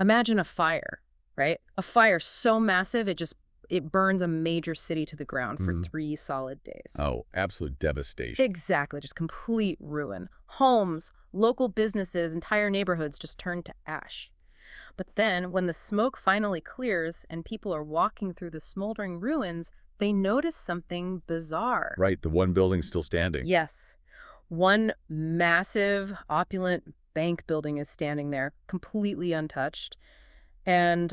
Imagine a fire, right? A fire so massive it burns a major city to the ground for 3 solid days. Oh, absolute devastation. Exactly, just complete ruin. Homes, local businesses, entire neighborhoods just turn to ash. But then, when the smoke finally clears and people are walking through the smoldering ruins, they notice something bizarre. Right, the one building's still standing. Yes. One massive, opulent bank building is standing there, completely untouched. And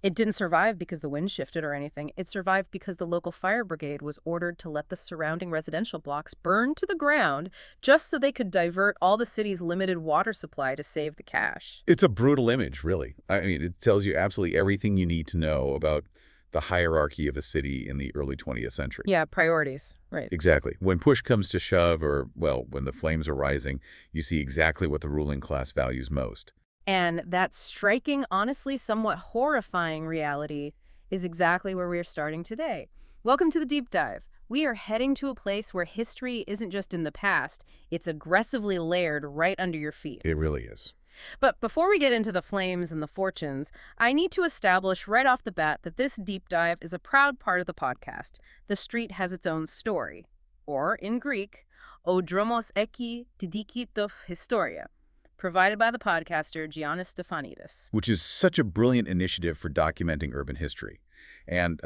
it didn't survive because the wind shifted or anything. It survived because the local fire brigade was ordered to let the surrounding residential blocks burn to the ground just so they could divert all the city's limited water supply to save the cash. It's a brutal image, really. I mean, it tells you absolutely everything you need to know about the hierarchy of a city in the early 20th century. Yeah, priorities, right. Exactly. When push comes to shove, or, well, when the flames are rising, you see exactly what the ruling class values most. And that striking, honestly somewhat horrifying reality is exactly where we are starting today. Welcome to the Deep Dive. We are heading to a place where history isn't just in the past, it's aggressively layered right under your feet. It really is. But before we get into the flames and the fortunes, I need to establish right off the bat that this deep dive is a proud part of the podcast. The street has its own story, or in Greek, o dromos eki tidikitov historia, provided by the podcaster Giannis Stefanidis. Which is such a brilliant initiative for documenting urban history. And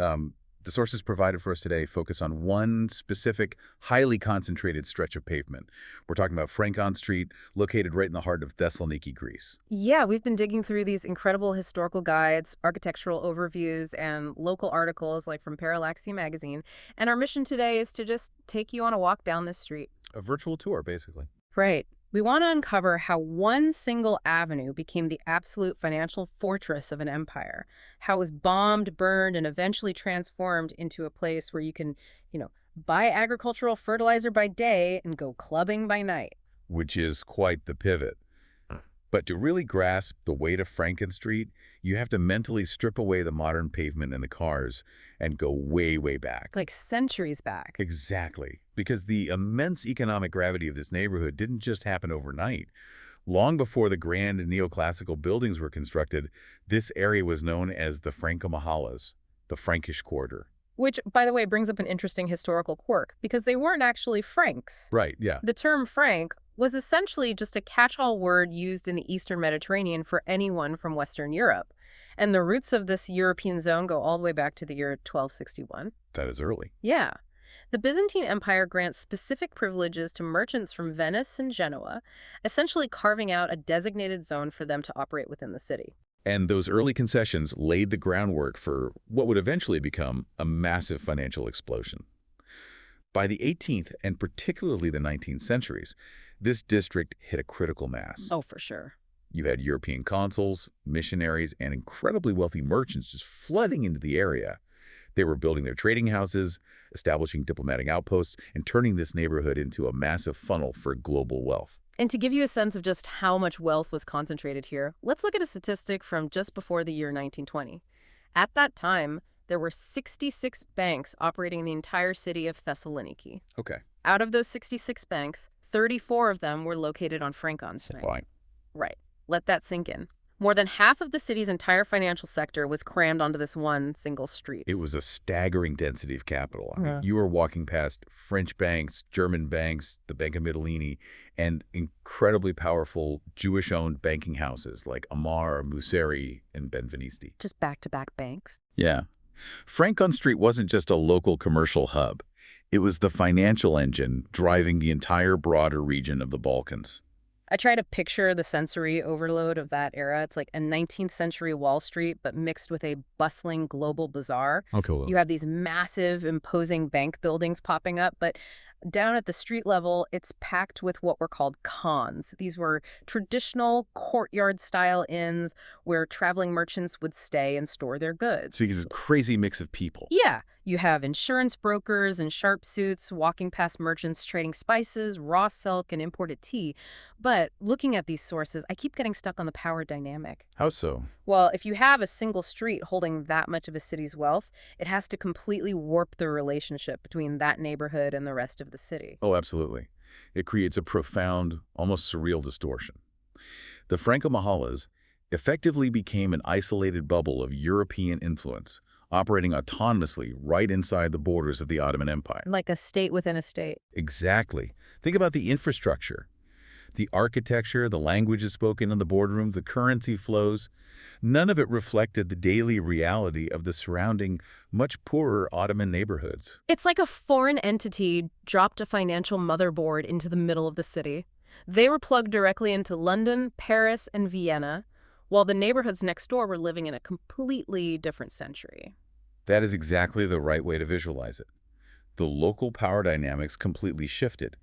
the sources provided for us today focus on one specific, highly concentrated stretch of pavement. We're talking about Frankon Street, located right in the heart of Thessaloniki, Greece. Yeah, we've been digging through these incredible historical guides, architectural overviews, and local articles like from Parallaxia magazine. And our mission today is to just take you on a walk down this street. A virtual tour, basically. Right. We want to uncover how one single avenue became the absolute financial fortress of an empire, how it was bombed, burned, and eventually transformed into a place where you can, buy agricultural fertilizer by day and go clubbing by night. Which is quite the pivot. But to really grasp the weight of Frankon Street, you have to mentally strip away the modern pavement and the cars and go way, way back. Like centuries back. Exactly. Because the immense economic gravity of this neighborhood didn't just happen overnight. Long before the grand neoclassical buildings were constructed, this area was known as the Frankomachalas, the Frankish Quarter. Which, by the way, brings up an interesting historical quirk, because they weren't actually Franks. Right, yeah. The term Frank was essentially just a catch-all word used in the Eastern Mediterranean for anyone from Western Europe. And the roots of this European zone go all the way back to the year 1261. That is early. Yeah. The Byzantine Empire grants specific privileges to merchants from Venice and Genoa, essentially carving out a designated zone for them to operate within the city. And those early concessions laid the groundwork for what would eventually become a massive financial explosion. By the 18th and particularly the 19th centuries, this district hit a critical mass. Oh, for sure. You had European consuls, missionaries, and incredibly wealthy merchants just flooding into the area. They were building their trading houses, establishing diplomatic outposts, and turning this neighborhood into a massive funnel for global wealth. And to give you a sense of just how much wealth was concentrated here, let's look at a statistic from just before the year 1920. At that time, there were 66 banks operating in the entire city of Thessaloniki. Okay. Out of those 66 banks, 34 of them were located on Frankon Street. Why? Right. Let that sink in. More than half of the city's entire financial sector was crammed onto this one single street. It was a staggering density of capital. I mean, you were walking past French banks, German banks, the Bank of Mytilene, and incredibly powerful Jewish-owned banking houses like Amar, Museri, and Benvenisti. Just back-to-back banks? Yeah. Frankon Street wasn't just a local commercial hub. It was the financial engine driving the entire broader region of the Balkans. I try to picture the sensory overload of that era. It's like a 19th century Wall Street, but mixed with a bustling global bazaar. Okay, well. You have these massive, imposing bank buildings popping up, but down at the street level, it's packed with what were called khans. These were traditional courtyard-style inns where traveling merchants would stay and store their goods. So you get this crazy mix of people. Yeah. You have insurance brokers in sharp suits walking past merchants trading spices, raw silk, and imported tea. But looking at these sources, I keep getting stuck on the power dynamic. How so? Well, if you have a single street holding that much of a city's wealth, it has to completely warp the relationship between that neighborhood and the rest of the city. Oh, absolutely. It creates a profound, almost surreal distortion. The Frankomachalas, effectively became an isolated bubble of European influence, operating autonomously right inside the borders of the Ottoman Empire. Like a state within a state. Exactly. Think about the infrastructure. The architecture, the languages spoken in the boardrooms, the currency flows. None of it reflected the daily reality of the surrounding, much poorer Ottoman neighborhoods. It's like a foreign entity dropped a financial motherboard into the middle of the city. They were plugged directly into London, Paris, and Vienna, while the neighborhoods next door were living in a completely different century. That is exactly the right way to visualize it. The local power dynamics completely shifted.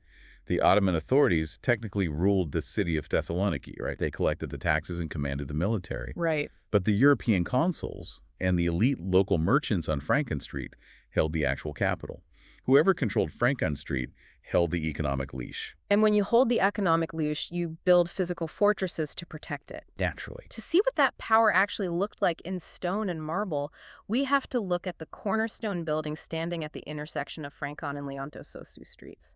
The Ottoman authorities technically ruled the city of Thessaloniki, right? They collected the taxes and commanded the military. Right. But the European consuls and the elite local merchants on Frankon Street held the actual capital. Whoever controlled Frankon Street held the economic leash. And when you hold the economic leash, you build physical fortresses to protect it. Naturally. To see what that power actually looked like in stone and marble, we have to look at the cornerstone building standing at the intersection of Frankon and Leontososu streets.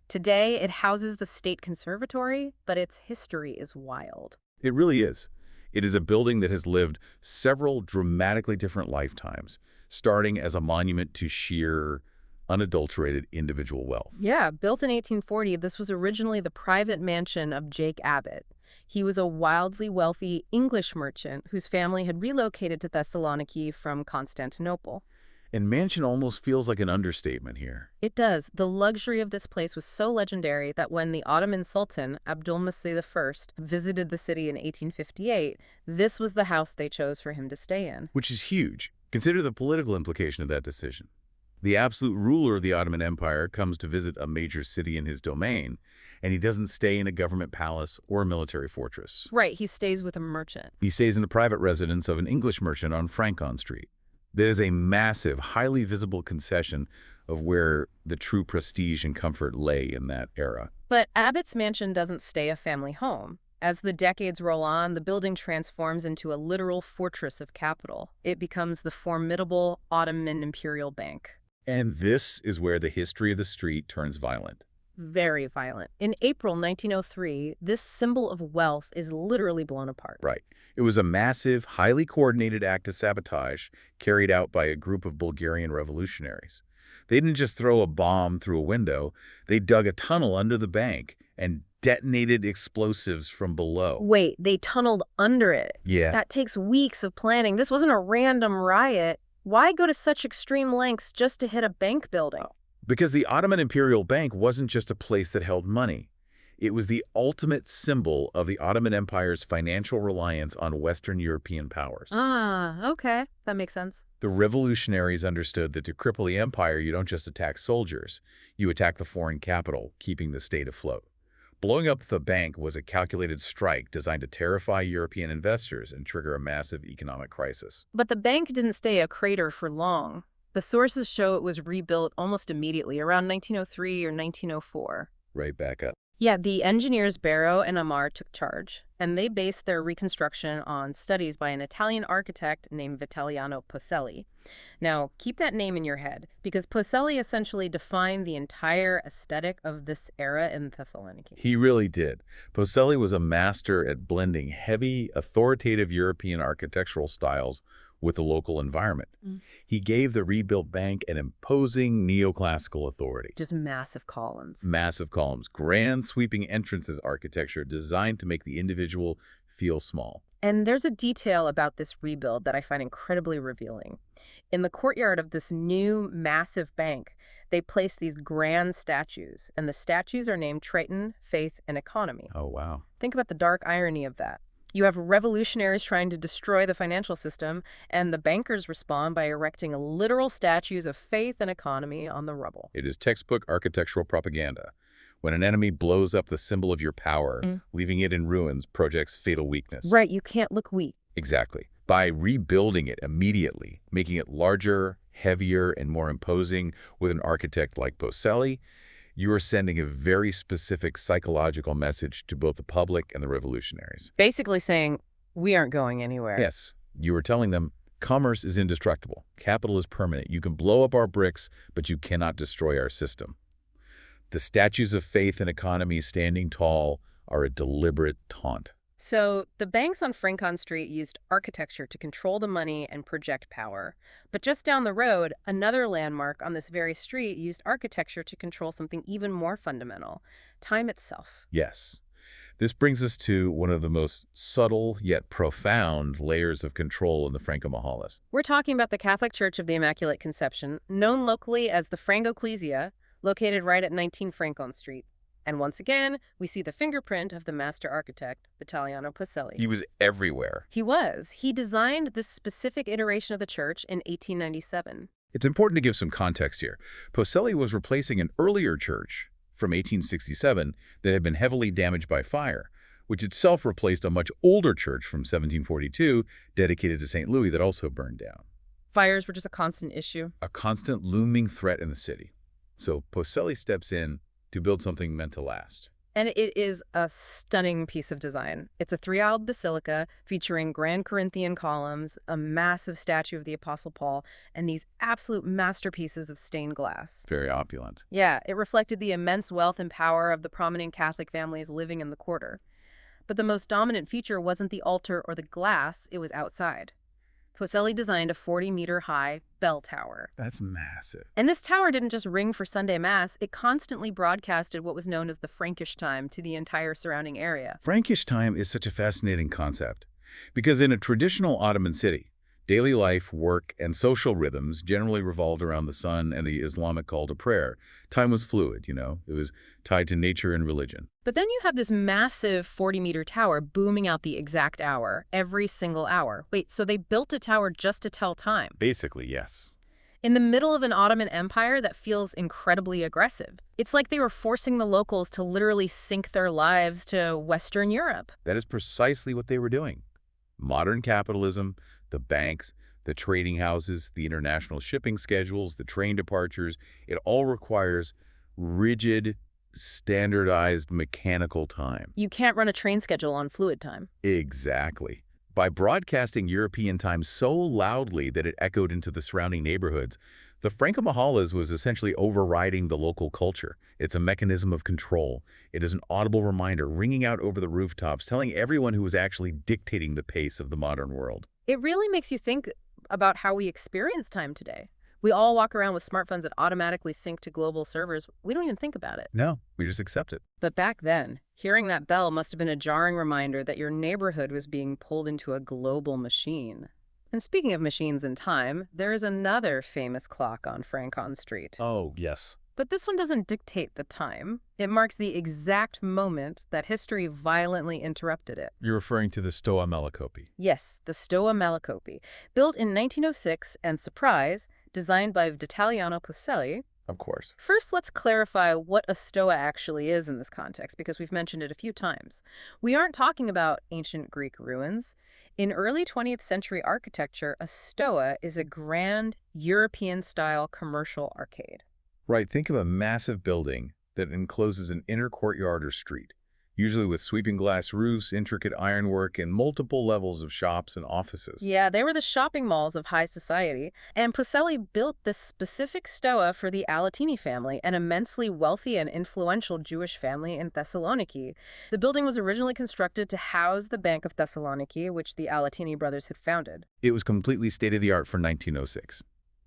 Today, it houses the State Conservatory, but its history is wild. It really is. It is a building that has lived several dramatically different lifetimes, starting as a monument to sheer, unadulterated individual wealth. Yeah, built in 1840, this was originally the private mansion of Jake Abbott. He was a wildly wealthy English merchant whose family had relocated to Thessaloniki from Constantinople. And mansion almost feels like an understatement here. It does. The luxury of this place was so legendary that when the Ottoman Sultan, Abdülmecid I, visited the city in 1858, this was the house they chose for him to stay in. Which is huge. Consider the political implication of that decision. The absolute ruler of the Ottoman Empire comes to visit a major city in his domain, and he doesn't stay in a government palace or a military fortress. Right, he stays with a merchant. He stays in the private residence of an English merchant on Frankon Street. That is a massive, highly visible concession of where the true prestige and comfort lay in that era. But Abbott's mansion doesn't stay a family home. As the decades roll on, the building transforms into a literal fortress of capital. It becomes the formidable Ottoman Imperial Bank. And this is where the history of the street turns violent. Very violent. In April 1903, this symbol of wealth is literally blown apart. Right. It was a massive, highly coordinated act of sabotage carried out by a group of Bulgarian revolutionaries. They didn't just throw a bomb through a window. They dug a tunnel under the bank and detonated explosives from below. Wait, they tunneled under it? Yeah. That takes weeks of planning. This wasn't a random riot. Why go to such extreme lengths just to hit a bank building? Because the Ottoman Imperial Bank wasn't just a place that held money. It was the ultimate symbol of the Ottoman Empire's financial reliance on Western European powers. Ah, okay. That makes sense. The revolutionaries understood that to cripple the empire, you don't just attack soldiers. You attack the foreign capital, keeping the state afloat. Blowing up the bank was a calculated strike designed to terrify European investors and trigger a massive economic crisis. But the bank didn't stay a crater for long. The sources show it was rebuilt almost immediately, around 1903 or 1904. Right back up. Yeah, the engineers Barrow and Amar took charge, and they based their reconstruction on studies by an Italian architect named Vitaliano Poselli. Now, keep that name in your head, because Poselli essentially defined the entire aesthetic of this era in Thessaloniki. He really did. Poselli was a master at blending heavy, authoritative European architectural styles with the local environment. He gave the rebuilt bank an imposing neoclassical authority. Just massive columns. Massive columns, grand sweeping entrances architecture designed to make the individual feel small. And there's a detail about this rebuild that I find incredibly revealing. In the courtyard of this new massive bank, they place these grand statues, and the statues are named Triton, Faith, and Economy. Oh, wow. Think about the dark irony of that. You have revolutionaries trying to destroy the financial system, and the bankers respond by erecting literal statues of faith and economy on the rubble. It is textbook architectural propaganda. When an enemy blows up the symbol of your power, leaving it in ruins projects fatal weakness. Right, you can't look weak. Exactly. By rebuilding it immediately, making it larger, heavier, and more imposing with an architect like Poselli, you are sending a very specific psychological message to both the public and the revolutionaries. Basically saying, we aren't going anywhere. Yes, you are telling them, commerce is indestructible. Capital is permanent. You can blow up our bricks, but you cannot destroy our system. The statues of faith and economy standing tall are a deliberate taunt. So, the banks on Frankon Street used architecture to control the money and project power. But just down the road, another landmark on this very street used architecture to control something even more fundamental: time itself. Yes. This brings us to one of the most subtle yet profound layers of control in the Frankomachalas. We're talking about the Catholic Church of the Immaculate Conception, known locally as the Frankomachalas, located right at 19 Frankon Street. And once again, we see the fingerprint of the master architect, Vitaliano Poselli. He was everywhere. He was. He designed this specific iteration of the church in 1897. It's important to give some context here. Poselli was replacing an earlier church from 1867 that had been heavily damaged by fire, which itself replaced a much older church from 1742 dedicated to St. Louis that also burned down. Fires were just a constant issue. A constant looming threat in the city. So Poselli steps in to build something meant to last. And it is a stunning piece of design. It's a three-aisled basilica featuring grand Corinthian columns, a massive statue of the Apostle Paul, and these absolute masterpieces of stained glass. Very opulent. Yeah, it reflected the immense wealth and power of the prominent Catholic families living in the quarter. But the most dominant feature wasn't the altar or the glass, it was outside. Poselli designed a 40-meter-high bell tower. That's massive. And this tower didn't just ring for Sunday Mass, it constantly broadcasted what was known as the Frankish time to the entire surrounding area. Frankish time is such a fascinating concept because in a traditional Ottoman city, daily life, work, and social rhythms generally revolved around the sun and the Islamic call to prayer. Time was fluid, It was tied to nature and religion. But then you have this massive 40-meter tower booming out the exact hour, every single hour. Wait, so they built a tower just to tell time? Basically, yes. In the middle of an Ottoman Empire that feels incredibly aggressive. It's like they were forcing the locals to literally sink their lives to Western Europe. That is precisely what they were doing. Modern capitalism, the banks, the trading houses, the international shipping schedules, the train departures, it all requires rigid, standardized mechanical time. You can't run a train schedule on fluid time. Exactly. By broadcasting European time so loudly that it echoed into the surrounding neighborhoods, the Frankomachalas was essentially overriding the local culture. It's a mechanism of control. It is an audible reminder ringing out over the rooftops, telling everyone who was actually dictating the pace of the modern world. It really makes you think about how we experience time today. We all walk around with smartphones that automatically sync to global servers. We don't even think about it. No, we just accept it. But back then, hearing that bell must have been a jarring reminder that your neighborhood was being pulled into a global machine. And speaking of machines and time, there is another famous clock on Frankon Street. Oh, yes. But this one doesn't dictate the time. It marks the exact moment that history violently interrupted it. You're referring to the Stoa Melicopi. Yes, the Stoa Melicopi. Built in 1906 and, surprise, designed by Vitaliano Poselli. Of course. First, let's clarify what a stoa actually is in this context, because we've mentioned it a few times. We aren't talking about ancient Greek ruins. In early 20th century architecture, a stoa is a grand European-style commercial arcade. Right, think of a massive building that encloses an inner courtyard or street, usually with sweeping glass roofs, intricate ironwork, and multiple levels of shops and offices. Yeah, they were the shopping malls of high society, and Poselli built this specific stoa for the Alatini family, an immensely wealthy and influential Jewish family in Thessaloniki. The building was originally constructed to house the Bank of Thessaloniki, which the Alatini brothers had founded. It was completely state-of-the-art for 1906.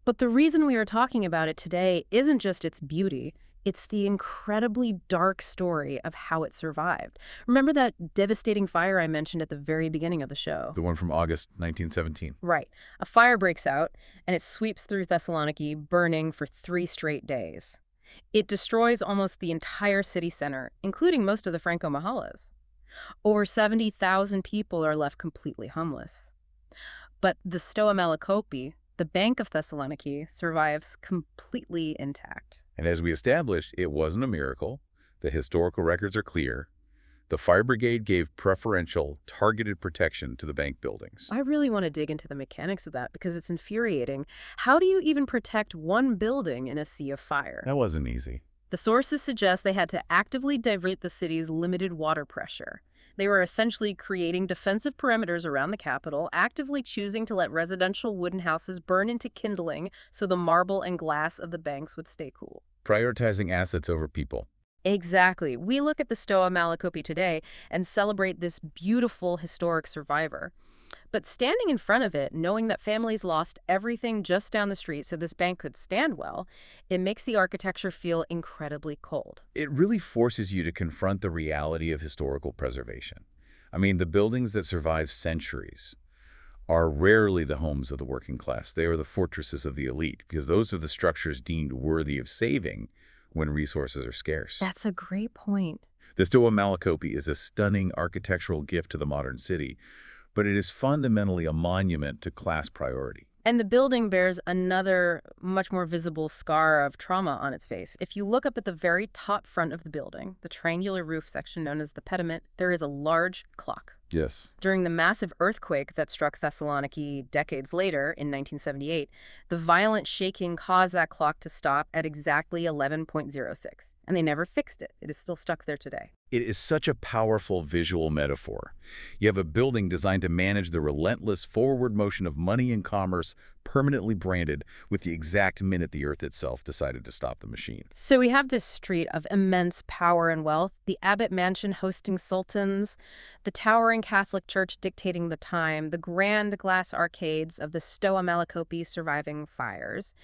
But the reason we are talking about it today isn't just its beauty. It's the incredibly dark story of how it survived. Remember that devastating fire I mentioned at the very beginning of the show? The one from August 1917. Right. A fire breaks out, and it sweeps through Thessaloniki, burning for 3 straight days. It destroys almost the entire city center, including most of the Frankomachalas. Over 70,000 people are left completely homeless. But the Stoa Melicopi, the Bank of Thessaloniki, survives completely intact. And as we established, it wasn't a miracle. The historical records are clear. The fire brigade gave preferential, targeted protection to the bank buildings. I really want to dig into the mechanics of that because it's infuriating. How do you even protect one building in a sea of fire? That wasn't easy. The sources suggest they had to actively divert the city's limited water pressure. They were essentially creating defensive perimeters around the capital, actively choosing to let residential wooden houses burn into kindling so the marble and glass of the banks would stay cool. Prioritizing assets over people. Exactly. We look at the Stoa Malacopi today and celebrate this beautiful historic survivor. But standing in front of it, knowing that families lost everything just down the street so this bank could stand well, it makes the architecture feel incredibly cold. It really forces you to confront the reality of historical preservation. I mean, the buildings that survive centuries are rarely the homes of the working class. They are the fortresses of the elite, because those are the structures deemed worthy of saving when resources are scarce. That's a great point. The Stoa Malacopi is a stunning architectural gift to the modern city, but it is fundamentally a monument to class priority. And the building bears another, much more visible scar of trauma on its face. If you look up at the very top front of the building, the triangular roof section known as the pediment, there is a large clock. Yes. During the massive earthquake that struck Thessaloniki decades later in 1978, the violent shaking caused that clock to stop at exactly 11:06, and they never fixed it. It is still stuck there today. It is such a powerful visual metaphor. You have a building designed to manage the relentless forward motion of money and commerce, permanently branded with the exact minute the earth itself decided to stop the machine. So we have this street of immense power and wealth, the Abbot Mansion hosting sultans, the towering Catholic Church dictating the time, the grand glass arcades of the Stoa Malacopi surviving fires.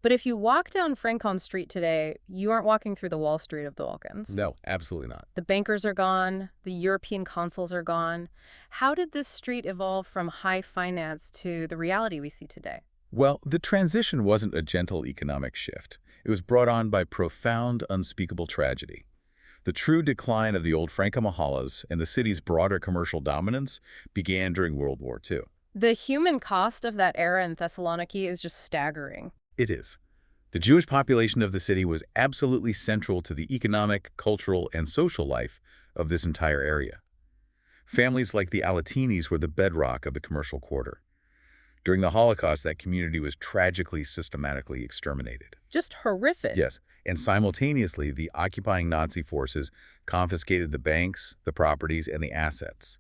But if you walk down Frankon Street today, you aren't walking through the Wall Street of the Balkans. No, absolutely not. The bankers are gone, the European consuls are gone. How did this street evolve from high finance to the reality we see today? Well, the transition wasn't a gentle economic shift. It was brought on by profound, unspeakable tragedy. The true decline of the old Frankomachalas and the city's broader commercial dominance began during World War II. The human cost of that era in Thessaloniki is just staggering. It is. The Jewish population of the city was absolutely central to the economic, cultural, and social life of this entire area. Families like the Alatinis were the bedrock of the commercial quarter. During the Holocaust, that community was tragically, systematically exterminated. Just horrific. Yes, and simultaneously, the occupying Nazi forces confiscated the banks, the properties, and the assets.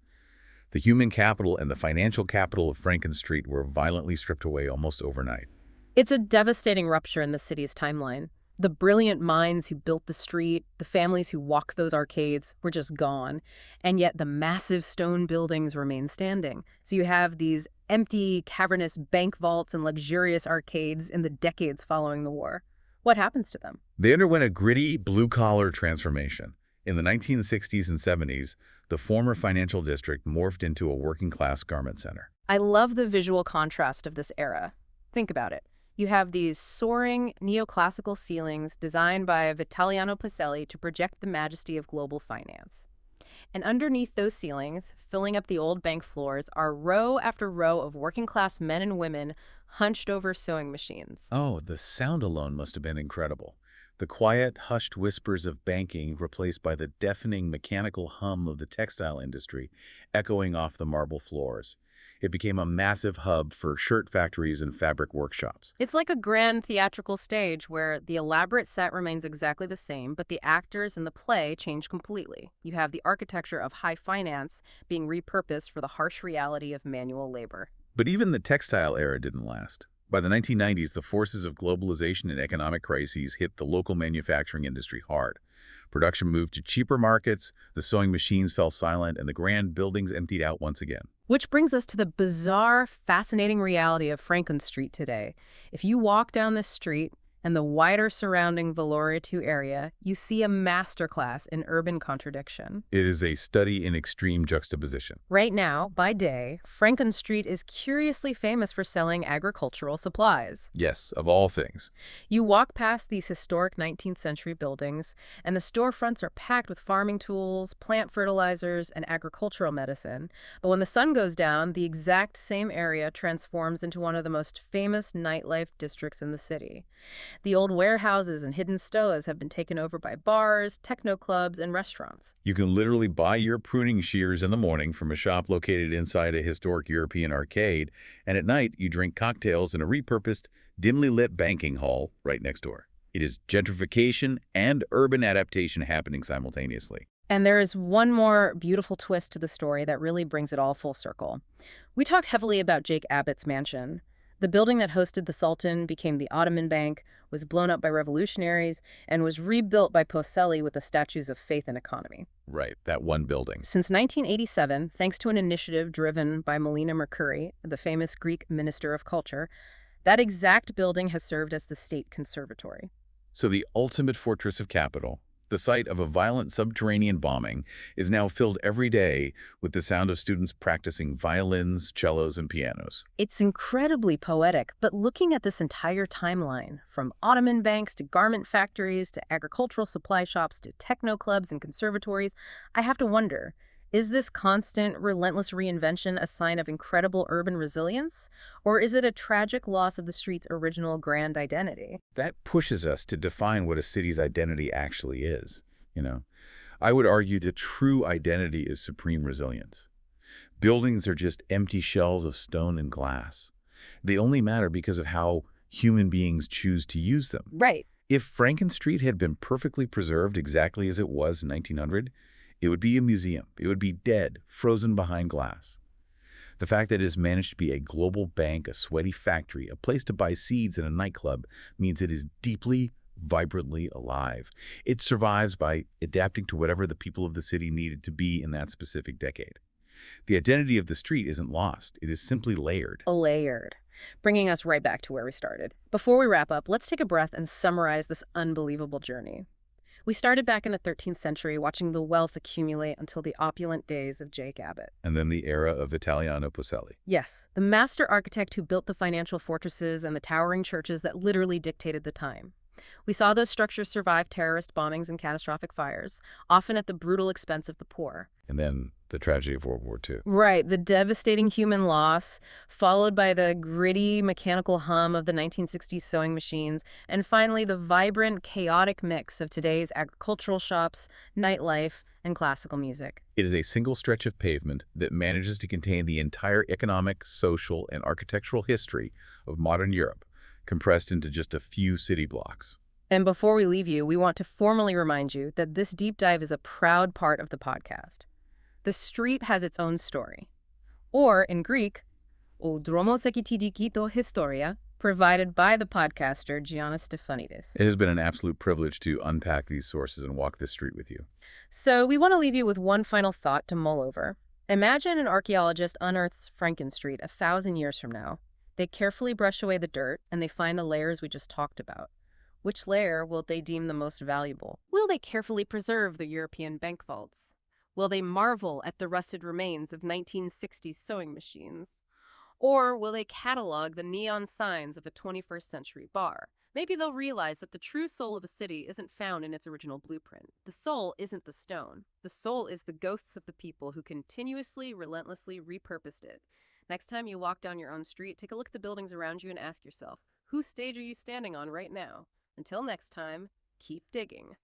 The human capital and the financial capital of Frankon Street were violently stripped away almost overnight. It's a devastating rupture in the city's timeline. The brilliant minds who built the street, the families who walked those arcades were just gone. And yet the massive stone buildings remain standing. So you have these empty, cavernous bank vaults and luxurious arcades in the decades following the war. What happens to them? They underwent a gritty, blue-collar transformation. In the 1960s and 70s, the former financial district morphed into a working-class garment center. I love the visual contrast of this era. Think about it. You have these soaring neoclassical ceilings designed by Vitaliano Poselli to project the majesty of global finance. And underneath those ceilings, filling up the old bank floors, are row after row of working-class men and women hunched over sewing machines. Oh, the sound alone must have been incredible. The quiet, hushed whispers of banking replaced by the deafening mechanical hum of the textile industry echoing off the marble floors. It became a massive hub for shirt factories and fabric workshops. It's like a grand theatrical stage where the elaborate set remains exactly the same, but the actors and the play change completely. You have the architecture of high finance being repurposed for the harsh reality of manual labor. But even the textile era didn't last. By the 1990s, the forces of globalization and economic crises hit the local manufacturing industry hard. Production moved to cheaper markets, the sewing machines fell silent, and the grand buildings emptied out once again. Which brings us to the bizarre, fascinating reality of Frankon Street today. If you walk down this street and the wider surrounding Valoria 2 area, you see a masterclass in urban contradiction. It is a study in extreme juxtaposition. Right now, by day, Frankon Street is curiously famous for selling agricultural supplies. Yes, of all things. You walk past these historic 19th century buildings, and the storefronts are packed with farming tools, plant fertilizers, and agricultural medicine. But when the sun goes down, the exact same area transforms into one of the most famous nightlife districts in the city. The old warehouses and hidden stoas have been taken over by bars, techno clubs, and restaurants. You can literally buy your pruning shears in the morning from a shop located inside a historic European arcade, and at night you drink cocktails in a repurposed, dimly lit banking hall right next door. It is gentrification and urban adaptation happening simultaneously. And there is one more beautiful twist to the story that really brings it all full circle. We talked heavily about Jake Abbott's mansion. The building that hosted the Sultan became the Ottoman Bank, was blown up by revolutionaries, and was rebuilt by Poselli with the statues of faith and economy. Right, that one building. Since 1987, thanks to an initiative driven by Melina Mercouri, the famous Greek minister of culture, that exact building has served as the State Conservatory. So the ultimate fortress of capital, the site of a violent subterranean bombing, is now filled every day with the sound of students practicing violins, cellos, and pianos. It's incredibly poetic, but looking at this entire timeline, from Ottoman banks to garment factories to agricultural supply shops to techno clubs and conservatories, I have to wonder, is this constant, relentless reinvention a sign of incredible urban resilience? Or is it a tragic loss of the street's original grand identity? That pushes us to define what a city's identity actually is, you know. I would argue that true identity is supreme resilience. Buildings are just empty shells of stone and glass. They only matter because of how human beings choose to use them. Right. If Frankon Street had been perfectly preserved exactly as it was in 1900, it would be a museum. It would be dead, frozen behind glass. The fact that it has managed to be a global bank, a sweaty factory, a place to buy seeds, and a nightclub means it is deeply, vibrantly alive. It survives by adapting to whatever the people of the city needed to be in that specific decade. The identity of the street isn't lost. It is simply layered. Layered. Bringing us right back to where we started. Before we wrap up, let's take a breath and summarize this unbelievable journey. We started back in the 13th century, watching the wealth accumulate until the opulent days of Jake Abbott. And then the era of Vitaliano Poselli. Yes, the master architect who built the financial fortresses and the towering churches that literally dictated the time. We saw those structures survive terrorist bombings and catastrophic fires, often at the brutal expense of the poor. And then the tragedy of World War II. Right, the devastating human loss, followed by the gritty mechanical hum of the 1960s sewing machines, and finally the vibrant, chaotic mix of today's agricultural shops, nightlife, and classical music. It is a single stretch of pavement that manages to contain the entire economic, social, and architectural history of modern Europe, compressed into just a few city blocks. And before we leave you, we want to formally remind you that this deep dive is a proud part of the podcast. The street has its own story, or in Greek, o dromos ekitidikito historia, provided by the podcaster Giannis Stefanidis. It has been an absolute privilege to unpack these sources and walk this street with you. So we want to leave you with one final thought to mull over. Imagine an archaeologist unearths Frankon Street 1,000 years from now. They carefully brush away the dirt, and they find the layers we just talked about. Which layer will they deem the most valuable? Will they carefully preserve the European bank vaults? Will they marvel at the rusted remains of 1960s sewing machines? Or will they catalog the neon signs of a 21st century bar? Maybe they'll realize that the true soul of a city isn't found in its original blueprint. The soul isn't the stone. The soul is the ghosts of the people who continuously, relentlessly repurposed it. Next time you walk down your own street, take a look at the buildings around you and ask yourself, whose stage are you standing on right now? Until next time, keep digging.